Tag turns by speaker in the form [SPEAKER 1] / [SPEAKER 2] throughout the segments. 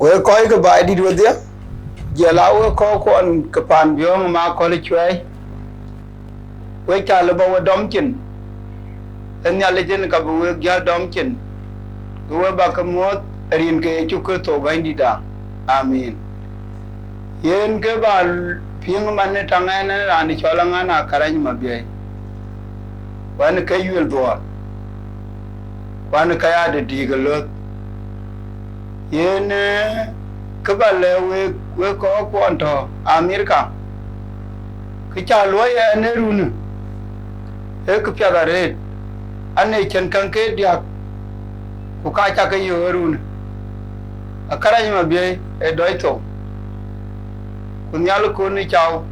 [SPEAKER 1] We koi ke bai di dua dia, jelau ko kon kepan biong ma ko le cuai. We cha le bawa dom chin, enya le jen ka bu gya dom chin. We ba ke mot rin ke chu ke to bai di da. Amin. Yen ke ba pieng man ne tangai na ani cholangan Akarach Mabiei. Wan ke yul do. Wan ka ya de di gelot. Yen ke ba le we ko to Amerika ke cha lo ya ne runu e ke pya da re ane chen kan ke dia ku ka cha ke yo runu Akarach Mabiei e doi to kun yal ko ni chao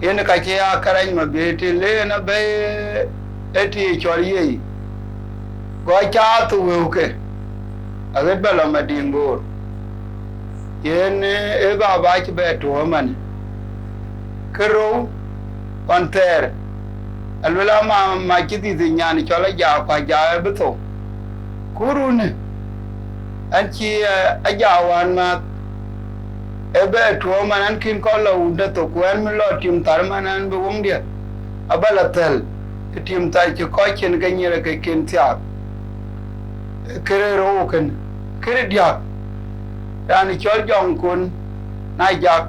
[SPEAKER 1] yen ka che Akarach Mabiei te le na be e ti chori yi go cha tu we ke aget bela madingor yen e ba ci be to man kero panter alwala ma ci di nyani chola ja kwa ja be to kurune an ci ajawan ma e be to man an kin ko la unda to kwen mi lo tim tar man an be wong dia abala tel tim tar ci ko chen ga nyere ke kin tia kere ro ken kere dia yani chol jong kun na jak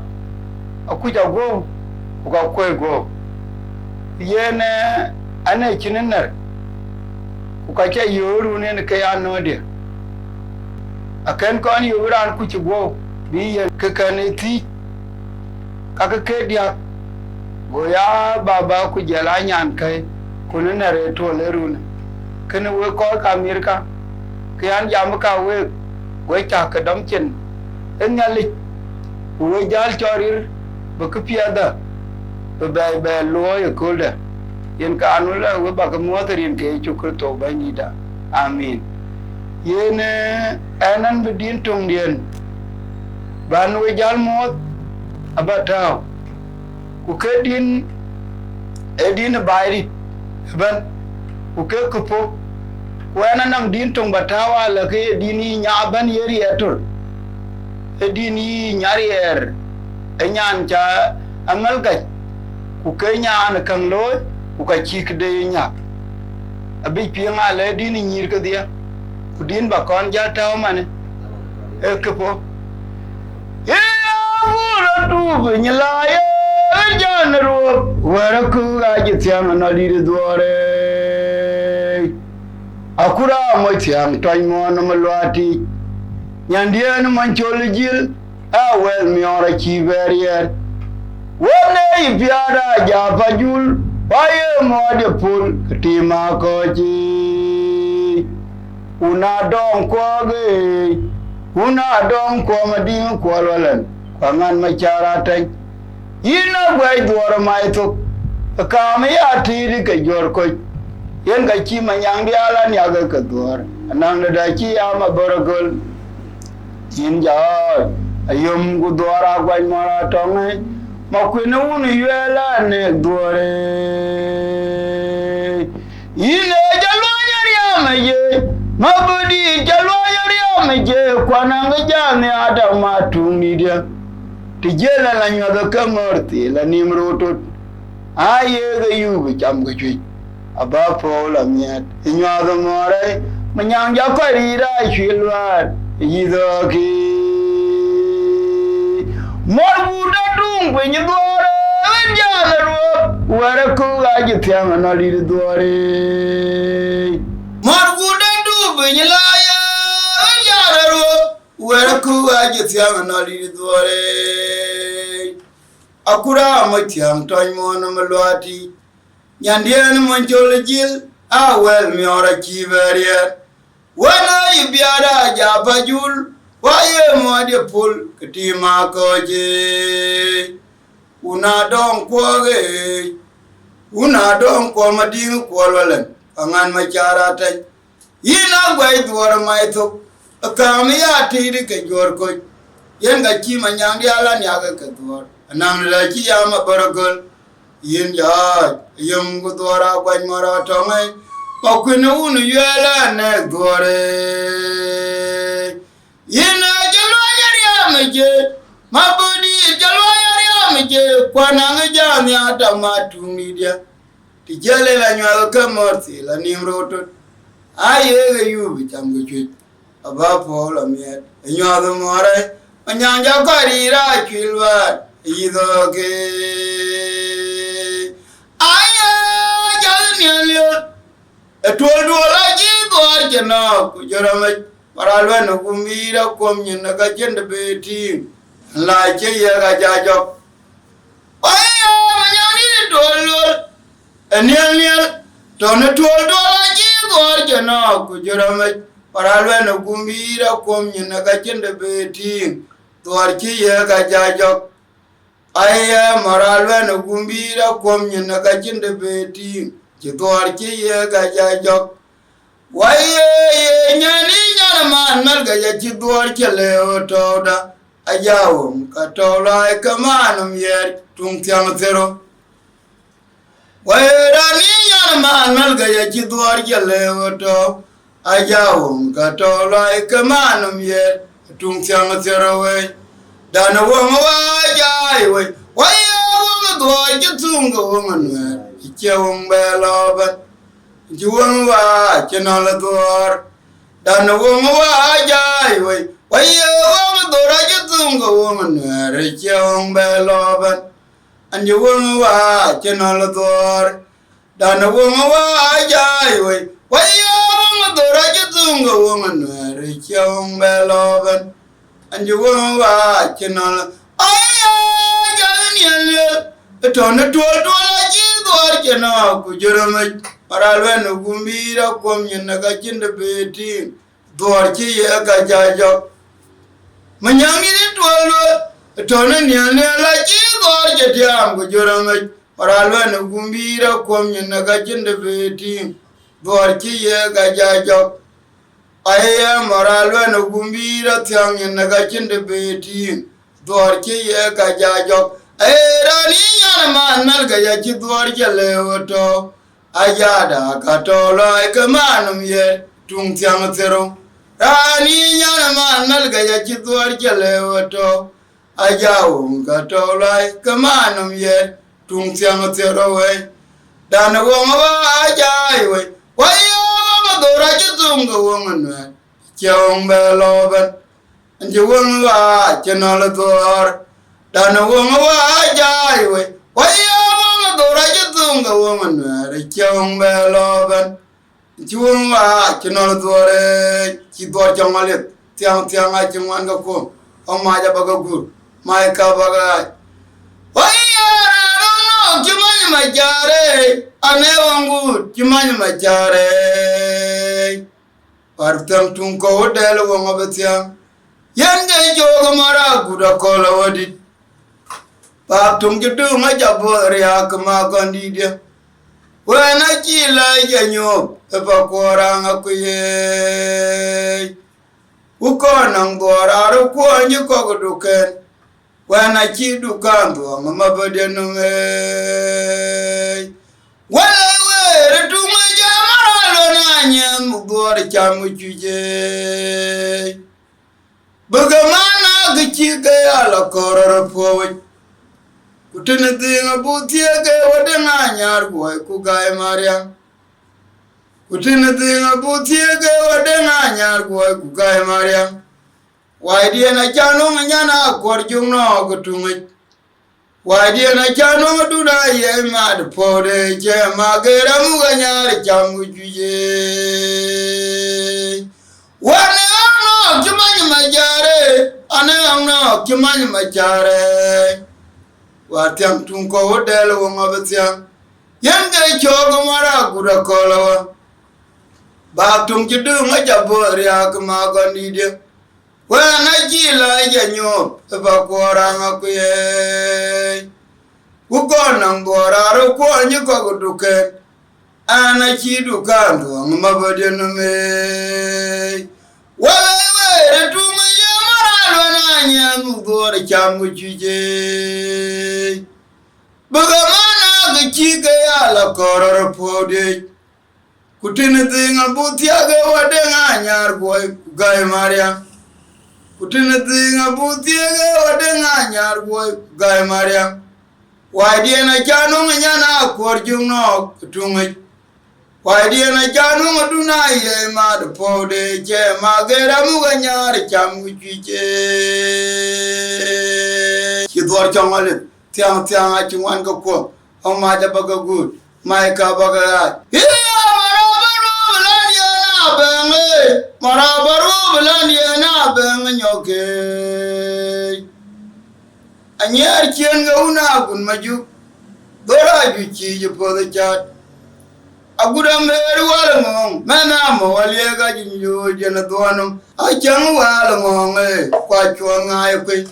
[SPEAKER 1] akuja go uga kwe go yene ane chininar uka che yoru ne ke ya no de akan kon yoran ku chi go bi ye ke kan ti ka ke dia go ya baba ku jela nyan kai kunina re to le run ken we ko ka Amerika kian jam ka we cha ka dam chin en nyali we jal chorir ba ka piada ba lo ye kolda yen ka anu la we ba ka motorin ke chu ko to ba ni da amin yen anan be din tong dien ban we jal mot abata ku ke din edin bairi ban ku ke ko po wana nam din tong batawa la ke dini nya ban yeri atur edini nyari er enyan cha amal ga ku ke nya an kan lo ku ka chik de nya abi pianga le dini nyir ka dia ku din ba kon ja taw mane e ke po ya bura tu nyla ye jan ro wara ku ga ji tiang na li dore akura mo tiang toy mo no malwati nyandien manchol jil a wel mi ora chi berier wone ipiara ja pajul paye mo de pul tima ko ji una don ko ge una don ko madin ko lolen kwangan machara tan ina gwai duwar mai to ka mi ati ke jor ko yen ga chi manyang dia la nya ga ka duwar anang da chi ya ma borogol yin ja ayum gu duwara gwai mara tongai ma kwinu unu yela ne duware ine jalo nyari amaje mabudi jalo nyari amaje kwananga jane adama tungi dia tijela la nyoda kamorti la nimroto aye ga yugo cham ga chui aba po la miat nyoda more manyang ja parira chilwa yidoki morbuda dung penyi duare jala ro wara ku aji tiang na li duare morbuda dung penyi la ya jala ro where ku ajitiang no li dore akura matiang toy mon malwati nyandien monjol jil a wel mi ora kiveria wana ibiara jabajul waye mode pul ktima koje una don ko mading ko lolen angan machara tay yina gwai duwar mai to kam ya tiri ke jor ko yen ga ki manyang ya la nya ga ke duwar anang la ki ya ma baragol yin ya yum gu duwara gwai mara to mai ko kunu unu yela ne duware yina jalo ya meje mabudi jalo ya meje kwana ga jam ya ta matumi dia tijale la nya ka morti la nimroto aye yubi chamguchi abapo la miet nyado more anyanja karira kilwa idoke aye jalnelio etoldo la jido jena kujorama paralwa no kumira komnyina ga jende beti la che ya ga jajo aye manyani dolo enel tone toldo la jido jena kujorama paralwa no kumira komnyina ga jende beti torki ya ga jajo aye maralwa no kumbira komnyina ga jende beti torki ya ga jajo waye nyani nyana man malga ya torki le toda ajawum katola kamanum yer tungtyang zero waye rani nyana man malga ya torki le to ajawum katola kamanum yer tungtyang zero we dana wonga wajai we waya wonga dwa jitunga wonga nwer iche wonga loba jiwonga wa chenala dwar dana wonga wajai we waya wonga dwa jitunga wonga nwer iche wonga loba anje wonga wa chenala dwar dana wonga wajai we waya wonga dwa jitunga wonga nwer iche wonga loba anje wonga chenala aya jalniele etone tola jidor chena kujurama paralwe no gumbira komnyina ga jinde beti dor chi ye ga jajo manyangi tolo etone nyane la jidor jetiam kujurama paralwe no gumbira komnyina ga jinde beti dor chi ye ga jajo aya maralwe no gumbira tyang naga chinde beti dor ke ye ga jajo rani nyana man nal ga ya chi dor ke lewoto ajada katola ke manum ye tung tyang zero rani nyana man nal ga ya chi dor ke lewoto ajawu katola ke manum ye tung tyang zero we dana wonga wa ajai we wayo dora jitunga wonga nwer chong beloben anje wonga chenala dor dana wonga wa jai we wayo wonga dora jitunga wonga nwer chong beloben anje wonga chenala dore chi dor jamalet tiang a chingwan ga ko oma ja baga gur mai ka baga wayo no kimani majare ane wangu kimani majare partam tunko del wonga betia yenge jogo mara guda kola wadi pa tungidu majabo ria kama kandidia wana kila yanyo eba koranga kuye ukona ngora ro kwanye kogoduken wana chidu kandu mama badenu me wale retuma jamara lonanya mugor chamu chuje bagamana gichige ala kororo powe kutene dinga butiege wadena nyar boy kugai maria kutene dinga butiege wadena nyar boy kugai maria waidia na chano nyana korjungno gutungi waidia na chano duna ye mad pore je magera muganyar chamu juje wane no kimani majare ane angno kimani majare watiam tunko hodel wonga betiam yenge chogo mara gura kolawa ba tum jidu ngajabori akmago nidia wana jila janyo ba koranga kuye ukona mbora ro kwonyi ko guduke ana chidu kanto ngmabadeno me wewe tuma yamara nanya mugore chamu chije bagamana gichige ala koror pode kutine dinga butia ge wadenga nyar boy gay maria kutine dinga butia ge wadenga nyar boy gay maria wadi na janu nyana korjungno tunga wadi na janu maduna ye mad pode je magera muganyar chamu chije kidwar chamale tiang tiang a chungwan ko ko o ma ja baga good mai ka baga marabaru bulani na bang nyoke anyar chien ga una gun maju dora ju chi je poda chat aguda meru wal ngong mena mo wale ga jinjo jena donum a chang wal ngong kwa chwa ngai pe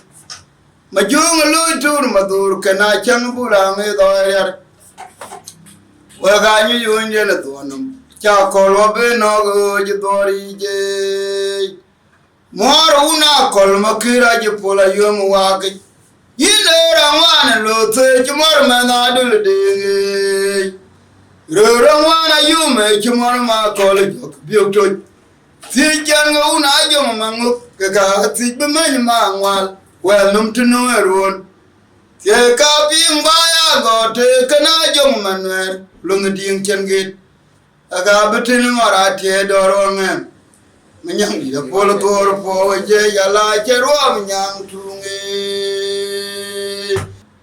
[SPEAKER 1] majung lu tur madur kana chang bulang do yar wa ga nyu yun jena donum cha kolwa be no go je dori je mor una kol makira je pola yum wa ga yile rawana lo te chmor mena dul de ro rawana yume chmor ma kol jok biok to ti jan go una jo mangu ga ti be men ma ngwal well num to no eron te ka bing ba ya go te kana jo manwer lung ding chen git aga betin mara te doro ngem menyang di polo tor po je yala chero menyang tunge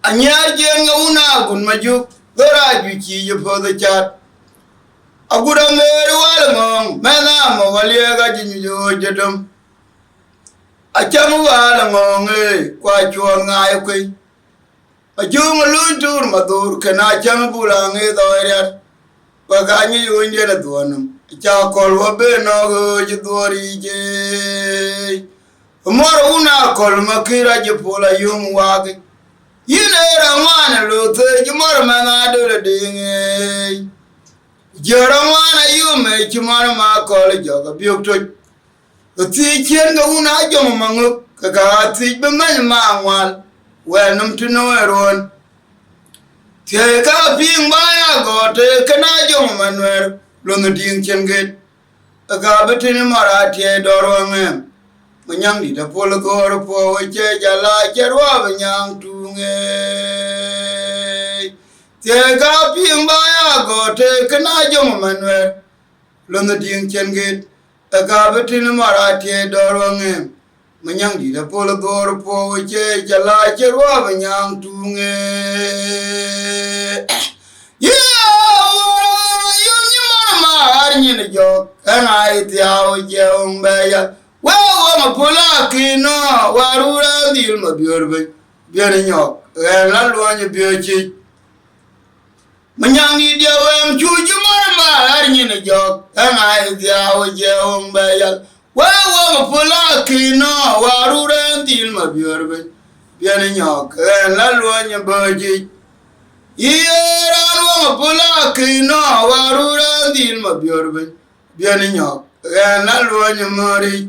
[SPEAKER 1] anyar je ngauna gun majuk dora ju chi je po the chat agura meru wal ngong mena mo wali ga jinjo jedum achamu wal ngong kwa chuo ngai kwi ajung lu tur madur kana cham bulang doirat Bagani yunje na duanum, cha kolwa be no je duari je. Moro una kol makira je pola yum wage. Yine ramana lo te je moro mana dole dinge. Je ramana yume je moro ma kol joga biok to. Ti chen ga una jom mangu ka ti be man ma wal. Wenum to no eron. Te ka ping baya go te kana jom manwer lono ding chenget aga betin mara te doro ngem manyang di da polo gor po che jala cherwa banyang tunge te ka ping baya go te kana jom manwer lono ding chenget aga betin mara te doro ngem manyang di da polo gor po che jala cherwa banyang tunge Ni jo kana itiao je umbeya wa ma pola kino warura dil ma biorbe biere nyok la luanye biochi manyangi dia wem chuju marma arni ni jo kana itiao je umbeya wa ma pola kino warura dil ma biorbe biere nyok la luanye biochi Yeran wa pola kino warura dil ma biorbe biani nyok na luanya mari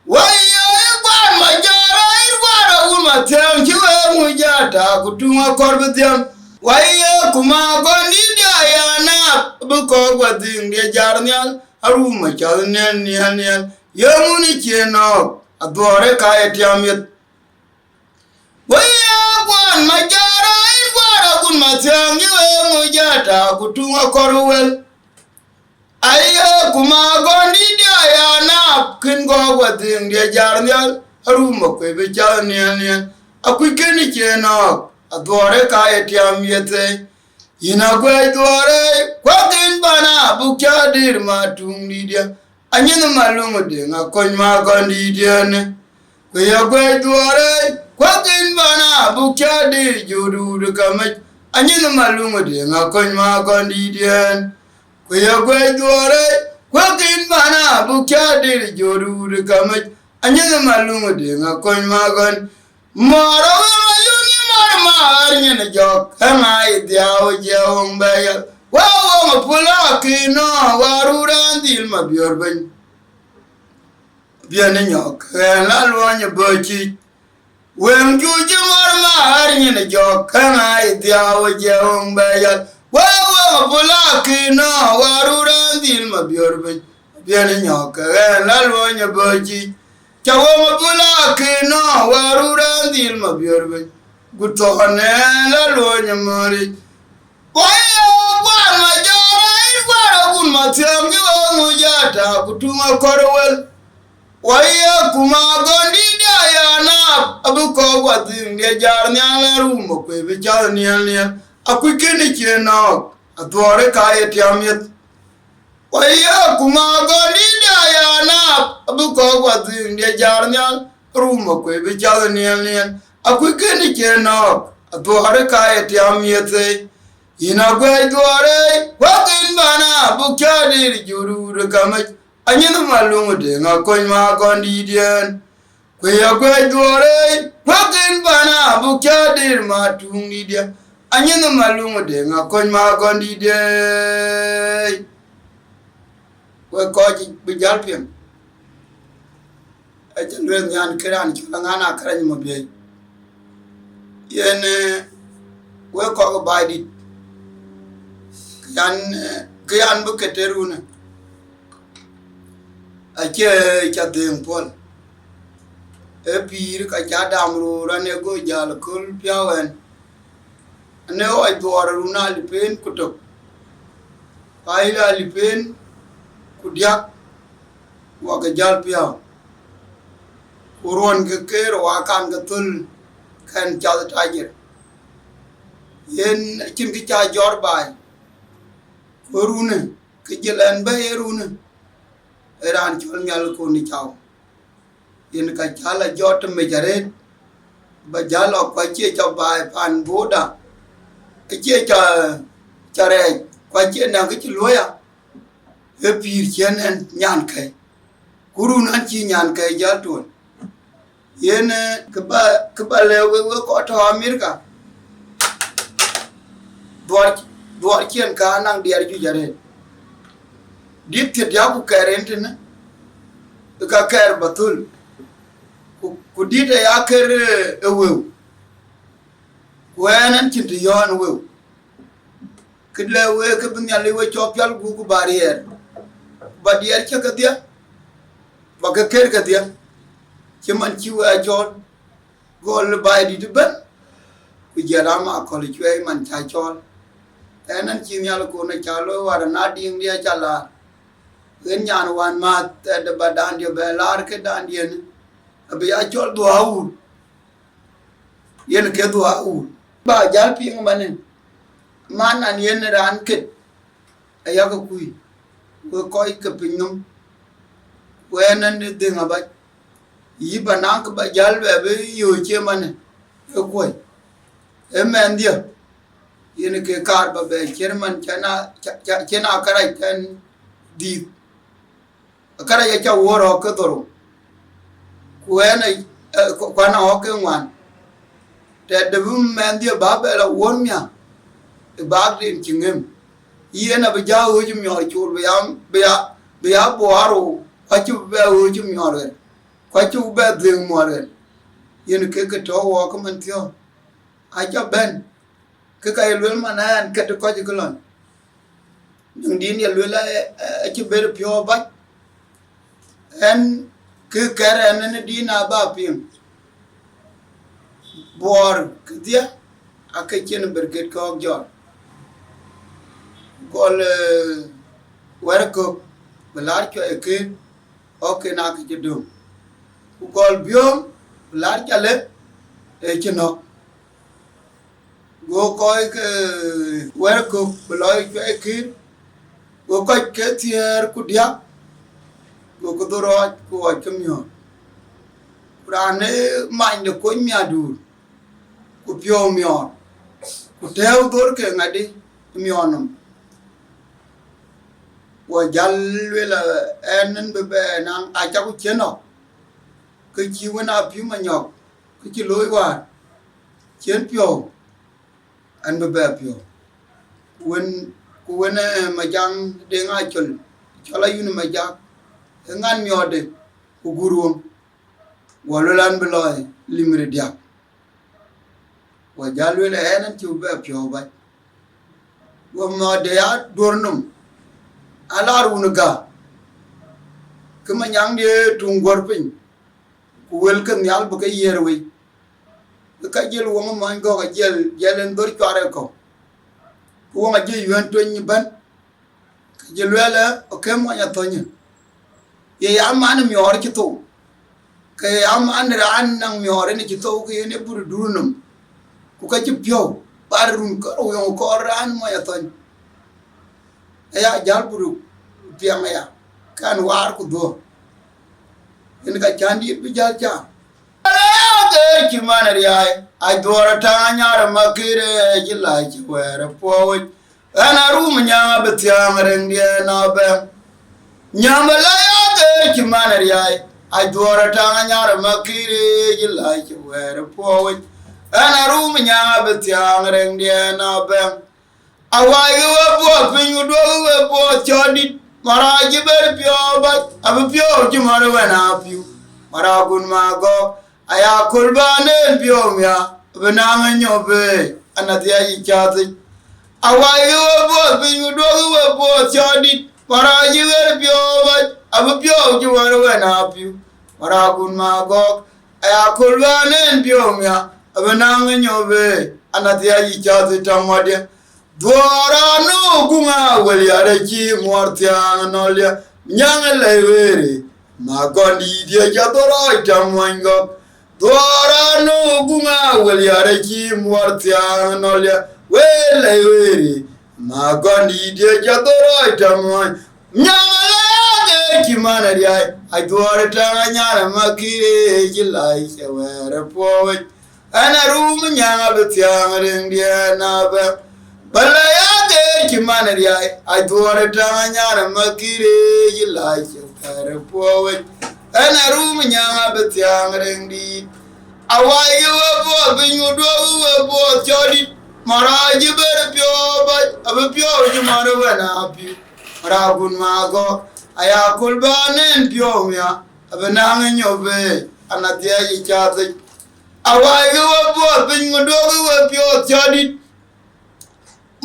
[SPEAKER 1] waya kwa majara irwara uma tem chiwe mujata kutunga korbetiam waya kuma gondi dia yana buko gwading dia jarnyal aruma chalnen nian yamuni cheno adore kaya tiamit waya kwa majara Matang you mujata kutunga korwel Aya kuma gondi dia yana kin go gwading dia jarnyal aruma kwe be jalnian akwikeni cheno adore kaya tiam yete ina gwe dore kwakin bana bukya dir matung dia anyin malungu dinga kon ma gondi diene ko ya gwe duore ko kin bana bukya di judu kamaj anyin malungu dinga kon ma gondi diene ko ya gwe duore ko kin bana bukya di judu kamaj anyin malungu dinga kon ma gondi moro yuni mar nyen jok hanga idiawo jewong bayal wow pula kino waruran dil ma biorben biane nyok la lonya bochi wen juju mar nyen jok hanga idiawo jewong bayal wow pula kino waruran dil ma biorben biane nyok la lonya bochi chawo pula kino waruran dil ma biorben gutone la lonya mari waya ma jara wara gun ma tiamgi wo jata kutuma korwel waya kuma gondi da yana abu ko watin de jar nyala rumo ko be jar nyal akukeni kena adore kaye tiamyet waya kuma gondi da yana abu ko watin de jar nyal rumo ko be jar nyal akukeni kena adore kaye tiamyet ina gwe duore wakin bana bukyadi juru kamaj anyin malungu de nga koy ma gondi dien kwe ya gwe duore wakin bana bukyadi ma tungi dien anyin malungu de nga koy ma gondi dien kwe koji bijalpiem ajan ren yan kiran ngana Akarach Mabiei yene we ko baidi yan bu keteruna ache chateng pol e pir ka chadamru rane go jal kul piawen ne o dwar runa lipen kutok paila lipen kudyak wa ga jal piaw uron ke kero wa kan ga tul kan chal tajir yen chin ki cha jor bai rune ke jelan ba rune eran chol nyal ko ni chaw yen ka chala jot me jare ba jalo ko che cha ba pan boda che cha chare ko che na ke loya e pir chen en nyan kai kurun an chi nyan kai ja ton yen ke ba le we ko to Amerika duar kien ka nang diar ju jare dit ke dia ku karen tin ka kar batul ku dit ya ker ewe wenan tin ti yon we kidle we ke bunya le we chopyal gu ku barrier ba diar che ka dia ba ka ker ka dia che man chi we jor gol bai dit ban ku jara ma ko le chwe man cha chol enan chi nyal ko na chalo war na ding dia chala gen nyan wan ma de badan dia belar ke dan dia ne abi a chol do au yen ke do au ba jal ping manen man an yen ran ke aya ko kui ko koy ke pinyum wenan de dinga ba yi banang ba jal be yo che manen ko koy emen dia yen ke kar ba be chairman chena Akarach kan di Akarach ya woro ko doro kuena kwana ho ke wan te de men dia ba be la won mya e ba din chingem yena ba ja ho jum yor chul be ya boaro achu be ho jum yor kwa chu be ding mo yen ke to wo ko man tio acha ben ke kay lul manan ke to ko jikolon nung din ya lula achi ber pyo ba en ke kare ne dina ba pim bor dia akachen berget ko jor gol werko belar ko eke oke na ke jidum gol biom belar chale e chino go koy ke werko beloy ko eke go koy ke tier ku dia go ko doro ko kemyo kurane man de ko miadur ku pio myo ku tew dor ke ngadi myonum wa jalwela enen be nang acha ku cheno ke chi wona pi manyok ke chi loy wa chen pio an be pio when majang de nga chola yun majak ngan myode ku gurum walolan beloy limre dia wa jalwela enen chi be pio ba wa ma de ya dornum alarunga kemanyang de tungor pin ku welcome yal bu ka yerwe ka jël wo ma ngo ka jëlen dor ciare ko ku wo je yuen to ni ban ka jël wala o ke mo ya tonya ye ya man mi or ci to ke am an ran nang mi or ni ci to ke ne bur durunum ku ka ci pio barun ko yo ko ran mo ya tonya ya jal buru piama ya kan war ku do en ka chandi bi jal cha ki manar yaay ay dora ta nyar makire jilla ci wera powo ana rum nyama betyam renge na be nyama la ya ki manar yaay ay dora ta nyar makire jilla ci wera powo ana rum nyama betyam renge na be awayu bo pinyu do bo chodi maraji ber pio ba ab pio ki marwa na piu maragun mago aya kurbane biomya benang nyobe anatia yichati awayu bo binyu do bo chodi paraji wer bioba ab bio jiwaro na piu maragun mago aya kurbane biomya benang nyobe anatia yichati tamode dwara no kunga wali arachi mortia nolia nyanga lewere magoni dia jadoro itamwango dwara no kunga wali arachi mortia nolia wele magoni dia jadoro itamwan nyanga lewere kimana dia ay dwara tanga nyara makire jilai sewere powe ana rum nyanga betyang rendia nabe bala ya de ki manariya ay dore tanya makire yilai kare powe ana rum nyanga betyang rendi awayu bo binyu do bo chodi maraji ber pyo ba ab pyo ji marwa na pi ragun mago aya kulbanen pyo ya abanang nyobe anatia yi chate awayu bo binyu do pyo chodi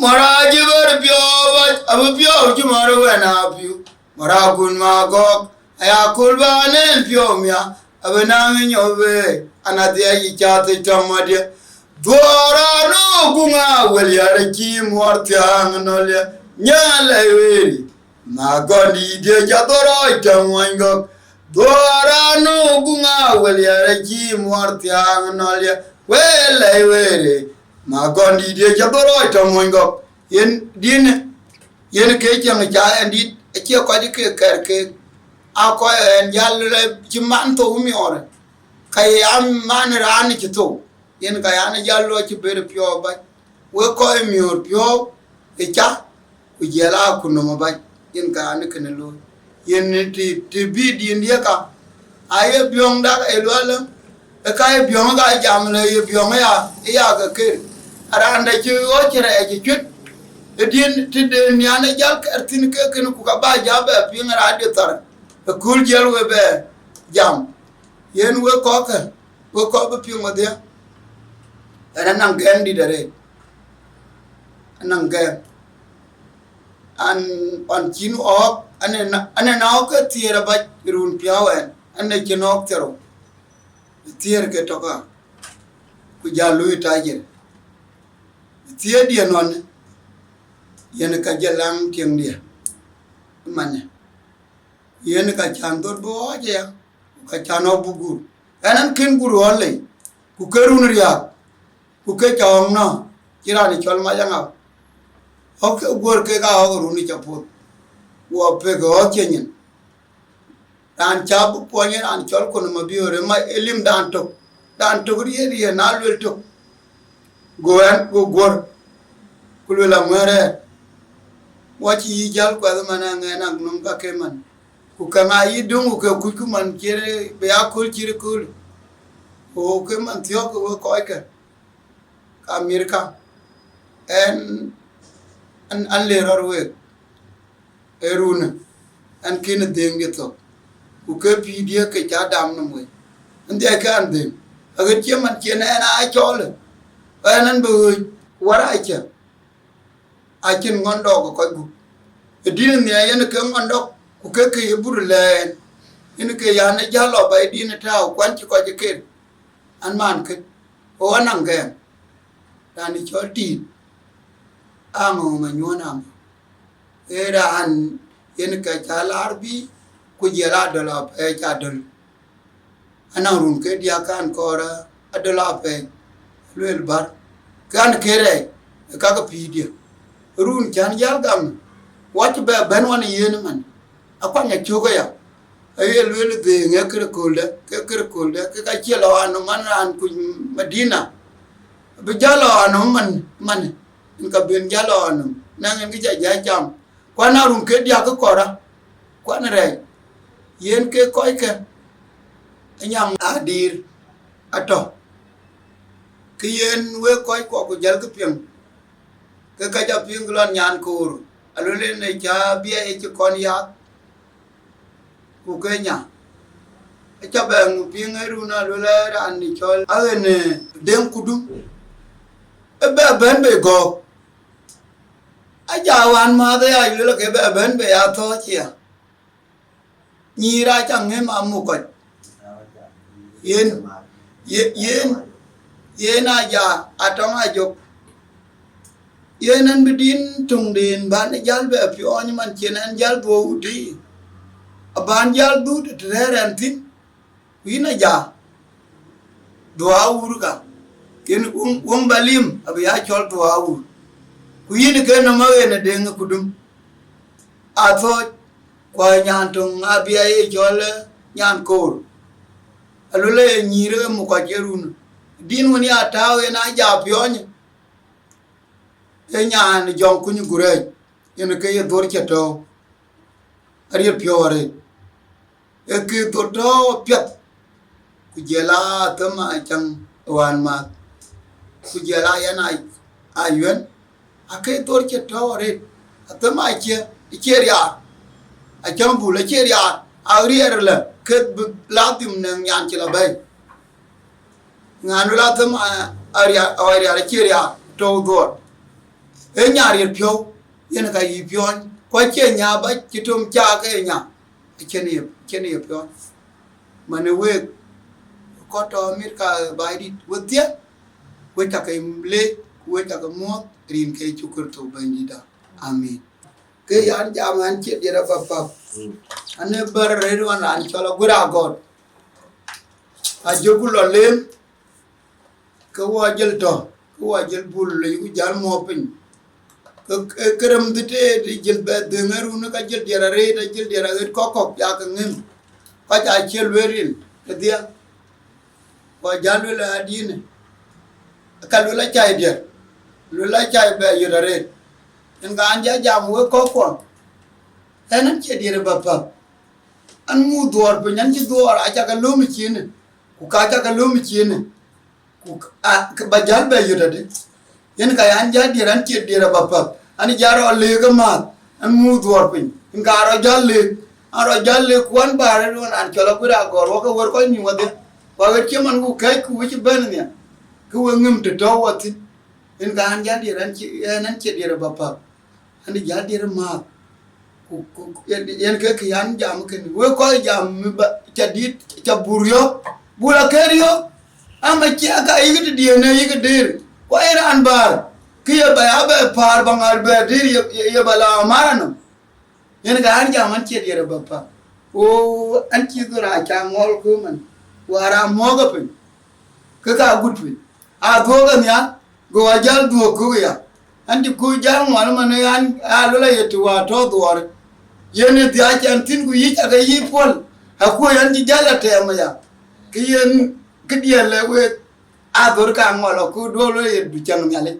[SPEAKER 1] maraji ber pyo ba ab pyo ji marwa na pi maragun mago aya kulbanen pyo ya abanang nyobe anatia yi chate tamade dwara no kunga wali araki mortiang nolia nyala weri magoni de jadoro itamwango dwara no kunga wali araki mortiang nolia wele weri magoni de jadoro itamwango yen ke chang cha endit che ko di ke kerke ako en jalle chimanto umiore kay am man ran ci to yen ka yana jallo ci ber pio ba we ko miur pio e cha ku jela ku no ba yen ka an ken lo yen ti bi di ndia ka aye biong da e lo la e ka e biong ga jam le e biong ya ga ke ara anda ci o ci re ci chut e din ti de nyane jal ka tin ke ken ku ka ba ja ba pi ngara de tar e kul jel we be jam yen we ko ba pi ngodia ana nang gen di dare nang gen an on chinu ok ane na ok tiera ba run piawen ane chinok tero tier ke toka ku jalu tajer tier dia non yen ka jalang tieng dia mane yen ka chandor bo je ka chano bugur anan kin guru ole ku kerun riak ku ke chong no kira ni chol ma janga ok gor ke ga ru ni chaput wo pe go chenyin ran chabu ponya ran chol kono mabiore ma elim dan to ri na lwel to goan go gor kulula mwere wachi jal kwa mana ngena num ka keman ku kama yidungu ke ku man kire be akul kire kul o ke man thio ko ko ka America an le rorwe eruna an kin denge to ku ke pidie ke cha dam no we ande ka ande aga cheman chena na a chole anan bu wara acha akin ngondo ko gu edin ne yan ke ngondo ku ke burlen in ke yana jalo ba edin ta kwan ci ko je ke an man ke o nan ga tani choti amo manyona era an yen ka chala arbi ku jela dola pe cha dol ana run ke dia kan kora adola pe lel bar kan kere ka ka pidia run chan jal gam wat be ben wan yen man akwanya chuga ya ay lel de ngekre kolda ke ka chelo an man an ku Medina be jalo an man ka ben jalo an nangen ki ja jam kwana run ke dia ka kora kwana re yen ke koy ke nyam adir ato ke yen we koy ko jal ke piem ke ka ja piem glon nyan kur alole ne ja bia e ci kon ya ku ke nya e cha ben piem runa lole ran ni chol ane den kudu e be ben be go aja wan ma de ay lole ke be ben be ya to chia ni ra chẳng nghe mà mu ko yen aja atong ajok yen an bidin tung din ban jal be pyo ni man chen an jal bo uti ban jal du treran tin wina ja doa urga ken balim abi ya chol doa ur ku yin ke no ma ne deng kudum atho kwa nyan tung abia e jole nyan kor alule nyire mu kwa jerun din woni atawe na ja pionye e nyan jong kunyu gure yen ke ye dor cheto ari piore e ke to pyat ku jela tama chang wan ma ku jela yana ayuen ake dor cheto re atama cheria a chang bu le cheria agrier le ket latim nang yan chila bay nganu latim aria cheria to dor e nyari pyo yen ka yi pyo ko che nya ba chitum cha ke nya cheni pyo mane we ko to mir ka bai dit wodia we ta ke le we ta ke mo rin ke chukur to bandida amen ke yan jaman che dira papa ane bar redu an chola gura god a jogulo lem ke wajel to ko wajel bul le yu jal mo pin ke kerem dite di jel be de ngaru na ka jel dira re da jel dira ko ya ka ngem ka ja chel werin ke dia ko jalu la adine ka lu la chai dia lu la chai be yure nga anja jam we ko enan che dire baba an mu dor pe nyan chi dor acha ka lumi chine ku ka cha ka lumi chine ku ka bajal be yudade yen ka anja diran che dire baba ani jaro le ga ma an mu dor pe nga ro jalle kwan bare don an chola ku da gor wo ka wor ko ni wade wa ga che man ku kai ku chi ben ne ku ngum te to wati en ka anja diran che enan che dire baba ani jadir ma yen ke yan jam ken we ko jam ba chadit chaburyo bula kerio ama chiaka yigit diene yigdir ko era anbar kiya ba abe par bangal be dir ye bala marano yen ga an jam an chedire baba o an chi dura cha ngol ko man wara moga pe ke ka gutwi a doga nya go ajal do ko ya andi ku jang wal man yan alula yetu wa to dor yene dia chan tin ku yi aga yi pol aku yan ji jala te ma ya kiyen kidian le we a dor ka ngolo ku do lo ye du chang nyale